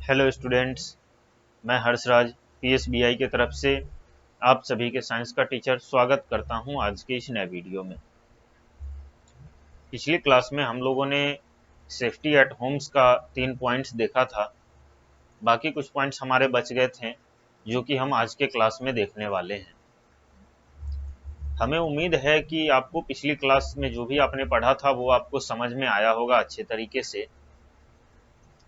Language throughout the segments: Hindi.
हेलो स्टूडेंट्स, मैं हर्षराज पीएसबीआई की तरफ से आप सभी के साइंस का टीचर स्वागत करता हूं आज के इस नए वीडियो में। पिछली क्लास में हम लोगों ने सेफ्टी एट होम्स का 3 पॉइंट्स देखा था। बाकी कुछ पॉइंट्स हमारे बच गए थे जो कि हम आज के क्लास में देखने वाले हैं। हमें उम्मीद है कि आपको पिछली क्लास में जो भी आपने पढ़ा था वो आपको समझ में आया होगा अच्छे तरीके से।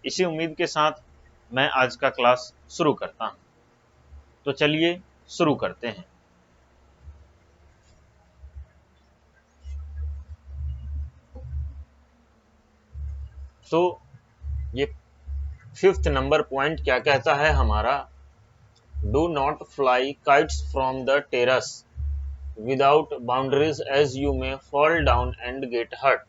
इसी उम्मीद के साथ मैं आज का क्लास शुरू करता हूं। तो चलिए शुरू करते हैं। तो ये 5th नंबर पॉइंट क्या कहता है हमारा, do not fly kites from the terrace without boundaries as you may fall down and get hurt.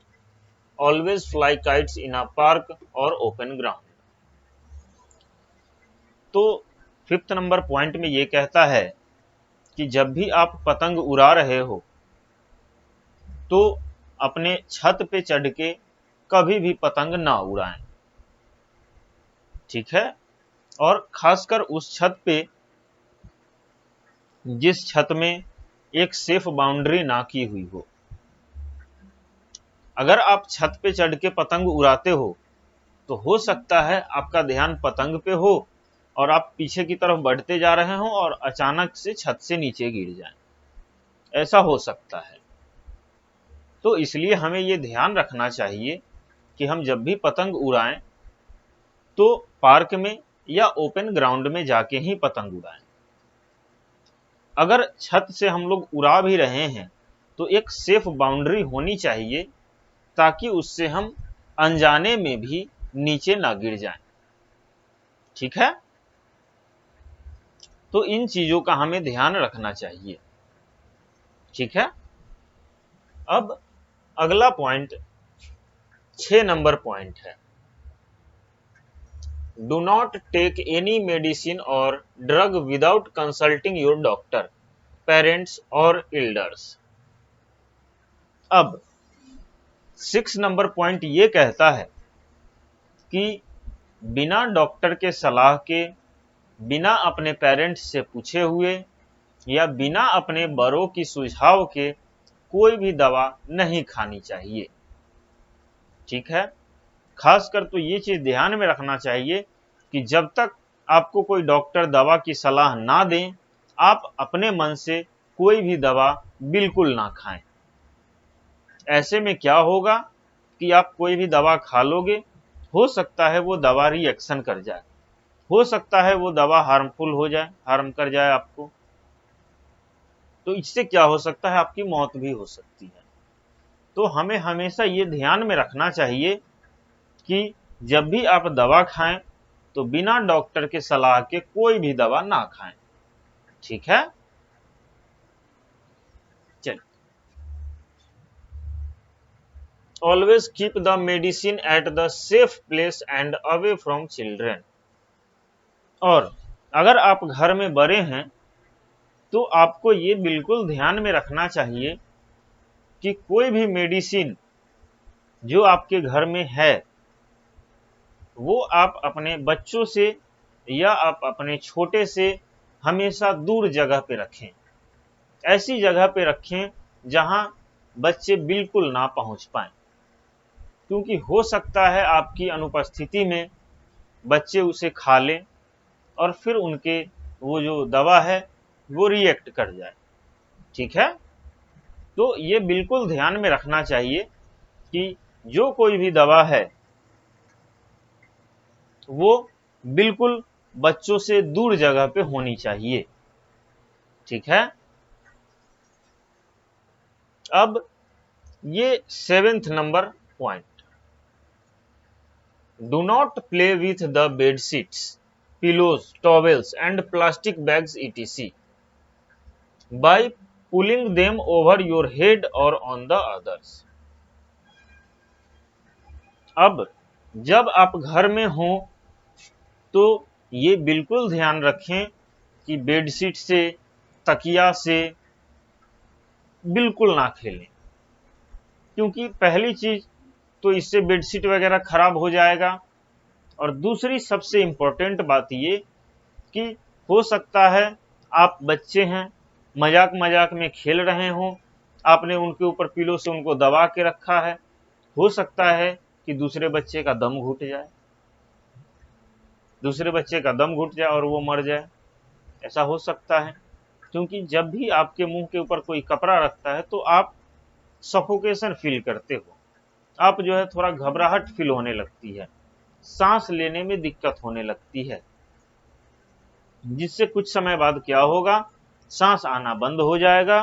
Always fly kites in a park और ओपन ग्राउंड। तो 5th नंबर पॉइंट में ये कहता है कि जब भी आप पतंग उड़ा रहे हो तो अपने छत पे चढ़ के कभी भी पतंग ना उड़ाएं, ठीक है। और खासकर उस छत पे जिस छत में एक सेफ बाउंड्री ना की हुई हो। अगर आप छत पे चढ़ के पतंग उड़ाते हो तो सकता है आपका ध्यान पतंग पे हो और आप पीछे की तरफ बढ़ते जा रहे हो और अचानक से छत से नीचे गिर जाएं। ऐसा हो सकता है। तो इसलिए हमें ये ध्यान रखना चाहिए कि हम जब भी पतंग उड़ाएं तो पार्क में या ओपन ग्राउंड में जाके ही पतंग उड़ाएं। अगर छत से हम लोग उड़ा भी रहे हैं तो एक सेफ बाउंड्री होनी चाहिए ताकि उससे हम अनजाने में भी नीचे ना गिर जाएं, ठीक है। तो इन चीजों का हमें ध्यान रखना चाहिए, ठीक है। अब अगला पॉइंट 6 नंबर पॉइंट है, do not take any medicine और drug without consulting your doctor, parents और एल्डर्स। अब 6 नंबर पॉइंट ये कहता है कि बिना डॉक्टर के सलाह के, बिना अपने पेरेंट्स से पूछे हुए या बिना अपने बड़ों की सुझाव के कोई भी दवा नहीं खानी चाहिए, ठीक है। खासकर तो ये चीज ध्यान में रखना चाहिए कि जब तक आपको कोई डॉक्टर दवा की सलाह ना दें, आप अपने मन से कोई भी दवा बिल्कुल ना खाएं। ऐसे में क्या होगा कि आप कोई भी दवा खा लोगे, हो सकता है वो दवा रिएक्शन कर जाए, हो सकता है वो दवा हार्मफुल हो जाए, हार्म कर जाए आपको। तो इससे क्या हो सकता है, आपकी मौत भी हो सकती है। तो हमें हमेशा ये ध्यान में रखना चाहिए कि जब भी आप दवा खाएं तो बिना डॉक्टर के सलाह के कोई भी दवा ना खाएं, ठीक है। चलिए, always keep the medicine at the safe place and away from children. और अगर आप घर में बड़े हैं तो आपको ये बिल्कुल ध्यान में रखना चाहिए कि कोई भी मेडिसिन जो आपके घर में है वो आप अपने बच्चों से या आप अपने छोटे से हमेशा दूर जगह पे रखें। ऐसी जगह पे रखें जहां बच्चे बिल्कुल ना पहुंच पाएं, क्योंकि हो सकता है आपकी अनुपस्थिति में बच्चे उसे खा लें और फिर उनके वो जो दवा है वो रिएक्ट कर जाए, ठीक है। तो ये बिल्कुल ध्यान में रखना चाहिए कि जो कोई भी दवा है वो बिल्कुल बच्चों से दूर जगह पे होनी चाहिए, ठीक है। अब ये 7th number point, do not play with the bed sheets, pillows, towels and plastic bags etc by pulling them over your head or on the others। अब जब आप घर में हो तो ये बिल्कुल ध्यान रखें कि बेडशीट से, तकिया से बिल्कुल ना खेलें, क्योंकि पहली चीज तो इससे बेडशीट वगैरह खराब हो जाएगा और दूसरी सबसे इंपॉर्टेंट बात ये कि हो सकता है आप बच्चे हैं, मजाक मजाक में खेल रहे हों, आपने उनके ऊपर पिलो से उनको दबा के रखा है, हो सकता है कि दूसरे बच्चे का दम घुट जाए, दूसरे बच्चे का दम घुट जाए और वो मर जाए। ऐसा हो सकता है, क्योंकि जब भी आपके मुंह के ऊपर कोई कपड़ा रखता है तो आप सफोकेशन फील करते हो, आप जो है थोड़ा घबराहट फील होने लगती है, सांस लेने में दिक्कत होने लगती है, जिससे कुछ समय बाद क्या होगा, सांस आना बंद हो जाएगा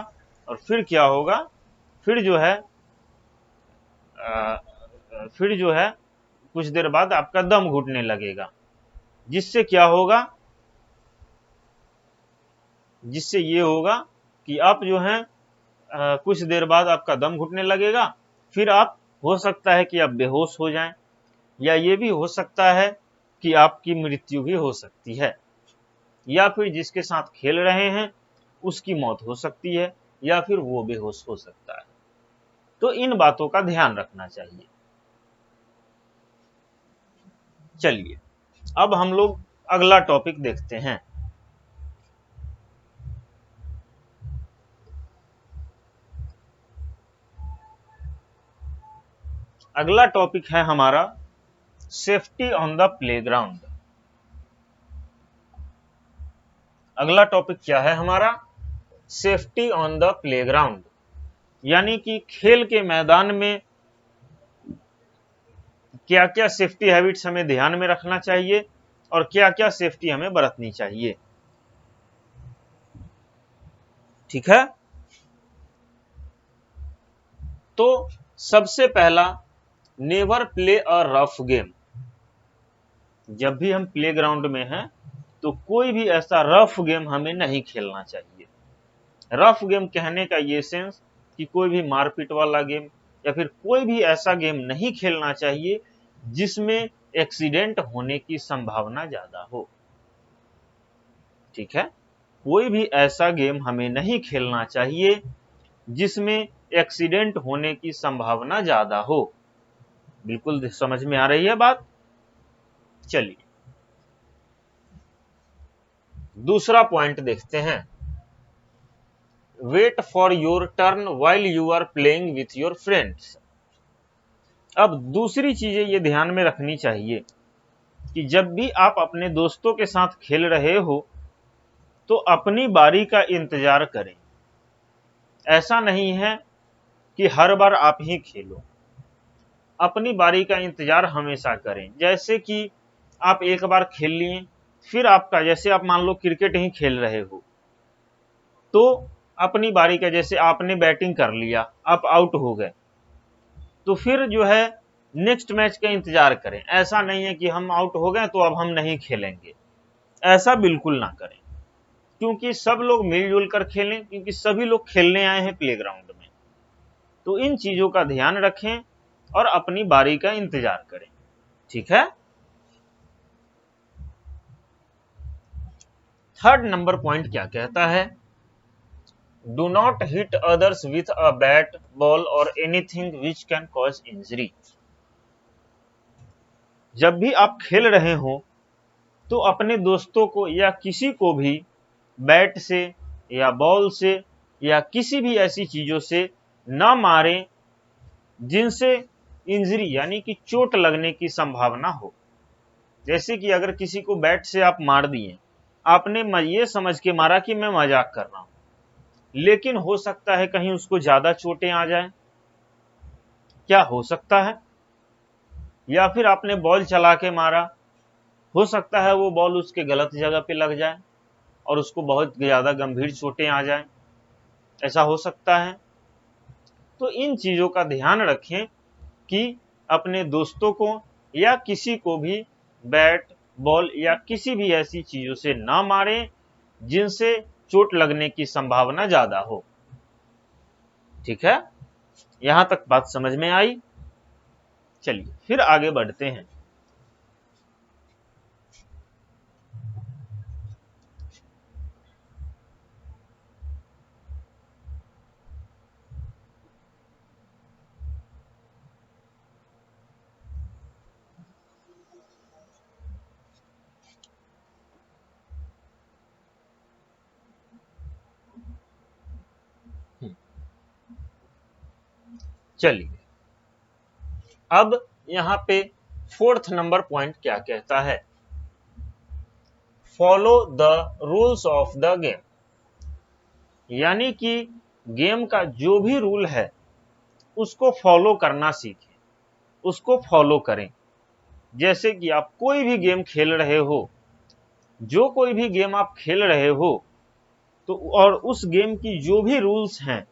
और फिर क्या होगा, फिर जो है फिर जो है कुछ देर बाद आपका दम घुटने लगेगा, जिससे क्या होगा, जिससे ये होगा कि आप जो है कुछ देर बाद आपका दम घुटने लगेगा, फिर आप हो सकता है कि आप बेहोश हो जाएं, या ये भी हो सकता है कि आपकी मृत्यु भी हो सकती है, या फिर जिसके साथ खेल रहे हैं उसकी मौत हो सकती है, या फिर वो बेहोश हो सकता है। तो इन बातों का ध्यान रखना चाहिए। चलिए अब हम लोग अगला टॉपिक देखते हैं। अगला टॉपिक है हमारा सेफ्टी ऑन द प्लेग्राउंड। अगला टॉपिक क्या है हमारा, सेफ्टी ऑन द प्लेग्राउंड, यानी कि खेल के मैदान में क्या क्या सेफ्टी हैबिट्स हमें ध्यान में रखना चाहिए और क्या क्या सेफ्टी हमें बरतनी चाहिए। ठीक है, तो सबसे पहला, never play a rough game. जब भी हम प्लेग्राउंड में हैं तो कोई भी ऐसा रफ गेम हमें नहीं खेलना चाहिए। रफ गेम कहने का ये सेंस कि कोई भी मारपीट वाला गेम या फिर कोई भी ऐसा गेम नहीं खेलना चाहिए जिसमें एक्सीडेंट होने की संभावना ज्यादा हो। ठीक है, कोई भी ऐसा गेम हमें नहीं खेलना चाहिए जिसमें एक्सीडेंट होने की संभावना ज्यादा हो। बिल्कुल समझ में आ रही है बात। चलिए दूसरा पॉइंट देखते हैं, wait for your turn while you are playing with your friends. अब दूसरी चीजें ये ध्यान में रखनी चाहिए कि जब भी आप अपने दोस्तों के साथ खेल रहे हो तो अपनी बारी का इंतजार करें। ऐसा नहीं है कि हर बार आप ही खेलो, अपनी बारी का इंतजार हमेशा करें। जैसे कि आप एक बार खेल लिए, फिर आपका, जैसे आप मान लो क्रिकेट ही खेल रहे हो, तो अपनी बारी का, जैसे आपने बैटिंग कर लिया, आप आउट हो गए, तो फिर जो है नेक्स्ट मैच का इंतजार करें। ऐसा नहीं है कि हम आउट हो गए तो अब हम नहीं खेलेंगे, ऐसा बिल्कुल ना करें, क्योंकि सब लोग मिलजुल कर खेलें, क्योंकि सभी लोग खेलने आए हैं प्लेग्राउंड में। तो इन चीजों का ध्यान रखें और अपनी बारी का इंतजार करें। ठीक है, थर्ड नंबर पॉइंट क्या कहता है, do not hit others with a bat, ball और anything which can cause injury. जब भी आप खेल रहे हो तो अपने दोस्तों को या किसी को भी बैट से या बॉल से या किसी भी ऐसी चीजों से ना मारें जिनसे इंजरी यानी कि चोट लगने की संभावना हो। जैसे कि अगर किसी को बैट से आप मार दिए, आपने ये समझ के मारा कि मैं मजाक कर रहा हूं, लेकिन हो सकता है कहीं उसको ज्यादा चोटें आ जाएं। क्या हो सकता है, या फिर आपने बॉल चला के मारा, हो सकता है वो बॉल उसके गलत जगह पे लग जाए और उसको बहुत ज्यादा गंभीर चोटें आ जाएं। ऐसा हो सकता है। तो इन चीजों का ध्यान रखें कि अपने दोस्तों को या किसी को भी बैट, बॉल या किसी भी ऐसी चीजों से ना मारें जिनसे चोट लगने की संभावना ज्यादा हो। ठीक है, यहां तक बात समझ में आई। चलिए फिर आगे बढ़ते हैं। चलिए अब यहां पे 4th नंबर पॉइंट क्या कहता है, follow the rules of the game, यानी कि गेम का जो भी रूल है उसको फॉलो करना सीखें, उसको फॉलो करें। जैसे कि आप कोई भी गेम खेल रहे हो, जो कोई भी गेम आप खेल रहे हो तो और उस गेम की जो भी रूल्स हैं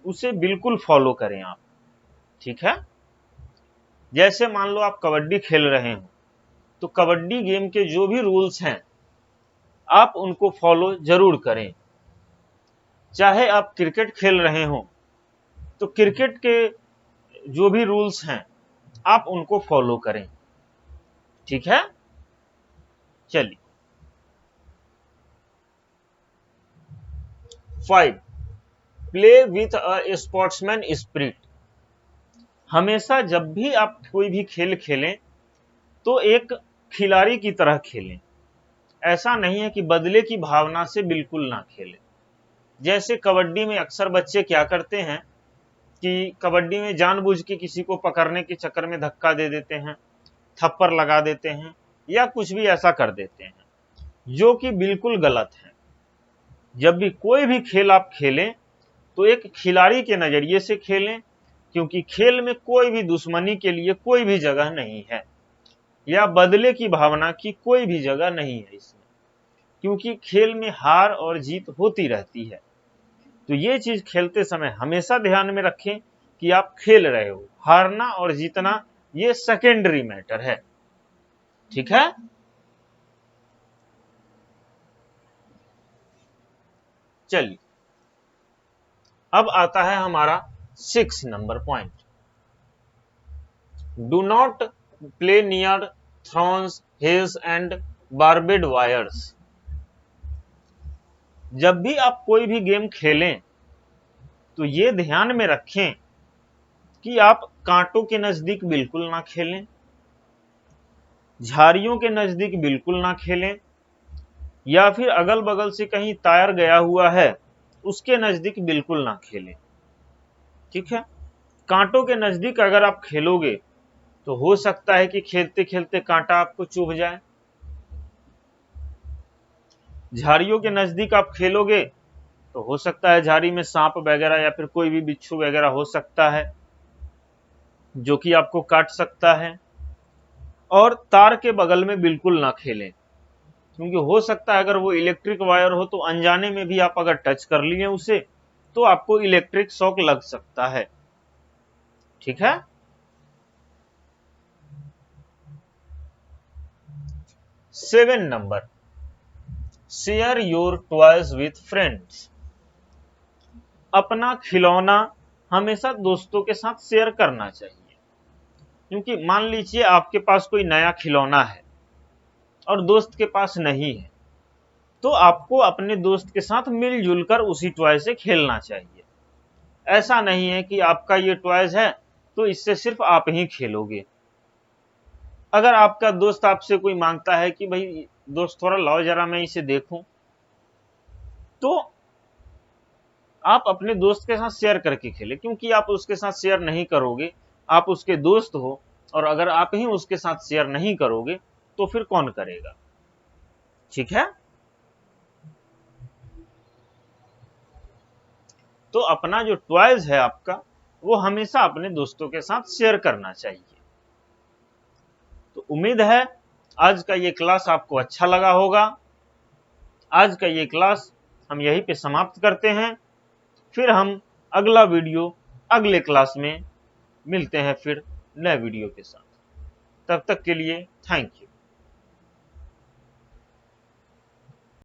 उसे बिल्कुल फॉलो करें आप, ठीक है। जैसे मान लो आप कबड्डी खेल रहे हो तो कबड्डी गेम के जो भी रूल्स हैं आप उनको फॉलो जरूर करें। चाहे आप क्रिकेट खेल रहे हो तो क्रिकेट के जो भी रूल्स हैं आप उनको फॉलो करें, ठीक है। चलिए 5 play with a sportsman spirit, हमेशा जब भी आप कोई भी खेल खेलें तो एक खिलाड़ी की तरह खेलें। ऐसा नहीं है कि बदले की भावना से बिल्कुल ना खेलें। जैसे कबड्डी में अक्सर बच्चे क्या करते हैं कि कबड्डी में जानबूझ के किसी को पकड़ने के चक्कर में धक्का दे देते हैं, थप्पड़ लगा देते हैं या कुछ भी ऐसा कर देते हैं, जो कि बिल्कुल गलत है। जब भी कोई भी खेल आप खेलें तो एक खिलाड़ी के नजरिए से खेलें, क्योंकि खेल में कोई भी दुश्मनी के लिए कोई भी जगह नहीं है या बदले की भावना की कोई भी जगह नहीं है इसमें, क्योंकि खेल में हार और जीत होती रहती है। तो ये चीज खेलते समय हमेशा ध्यान में रखें कि आप खेल रहे हो, हारना और जीतना ये सेकेंडरी मैटर है, ठीक है। चलिए अब आता है हमारा 6 नंबर point, do not play near thorns hills and barbed wires, जब भी आप कोई भी गेम खेलें तो ये ध्यान में रखें कि आप कांटों के नजदीक बिल्कुल ना खेलें, झाड़ियों के नजदीक बिल्कुल ना खेलें, या फिर अगल बगल से कहीं तार गया हुआ है उसके नजदीक बिल्कुल ना खेलें, ठीक है। कांटों के नजदीक अगर आप खेलोगे तो हो सकता है कि खेलते खेलते कांटा आपको चुभ जाए। झाड़ियों के नजदीक आप खेलोगे तो हो सकता है झाड़ी में सांप वगैरह या फिर कोई भी बिच्छू वगैरह हो सकता है जो कि आपको काट सकता है। और तार के बगल में बिल्कुल ना खेलें, क्योंकि हो सकता है अगर वो इलेक्ट्रिक वायर हो तो अनजाने में भी आप अगर टच कर लिए उसे तो आपको इलेक्ट्रिक शॉक लग सकता है, ठीक है। 7 number, share your toys with friends, अपना खिलौना हमेशा दोस्तों के साथ शेयर करना चाहिए। क्योंकि मान लीजिए आपके पास कोई नया खिलौना है और दोस्त के पास नहीं है, तो आपको अपने दोस्त के साथ मिलजुल कर उसी टॉय से खेलना चाहिए। ऐसा नहीं है कि आपका ये टॉयज है तो इससे सिर्फ आप ही खेलोगे। अगर आपका दोस्त आपसे कोई मांगता है कि भाई दोस्त थोड़ा लाओ जरा मैं इसे देखूं, तो आप अपने दोस्त के साथ शेयर करके खेलें, क्योंकि आप उसके साथ शेयर नहीं करोगे, आप उसके दोस्त हो, और अगर आप ही उसके साथ शेयर नहीं करोगे तो फिर कौन करेगा, ठीक है। तो अपना जो टॉयज है आपका वो हमेशा अपने दोस्तों के साथ शेयर करना चाहिए। तो उम्मीद है आज का ये क्लास आपको अच्छा लगा होगा। आज का ये क्लास हम यहीं पे समाप्त करते हैं, फिर हम अगला वीडियो अगले क्लास में मिलते हैं फिर नए वीडियो के साथ। तब तक के लिए थैंक यू।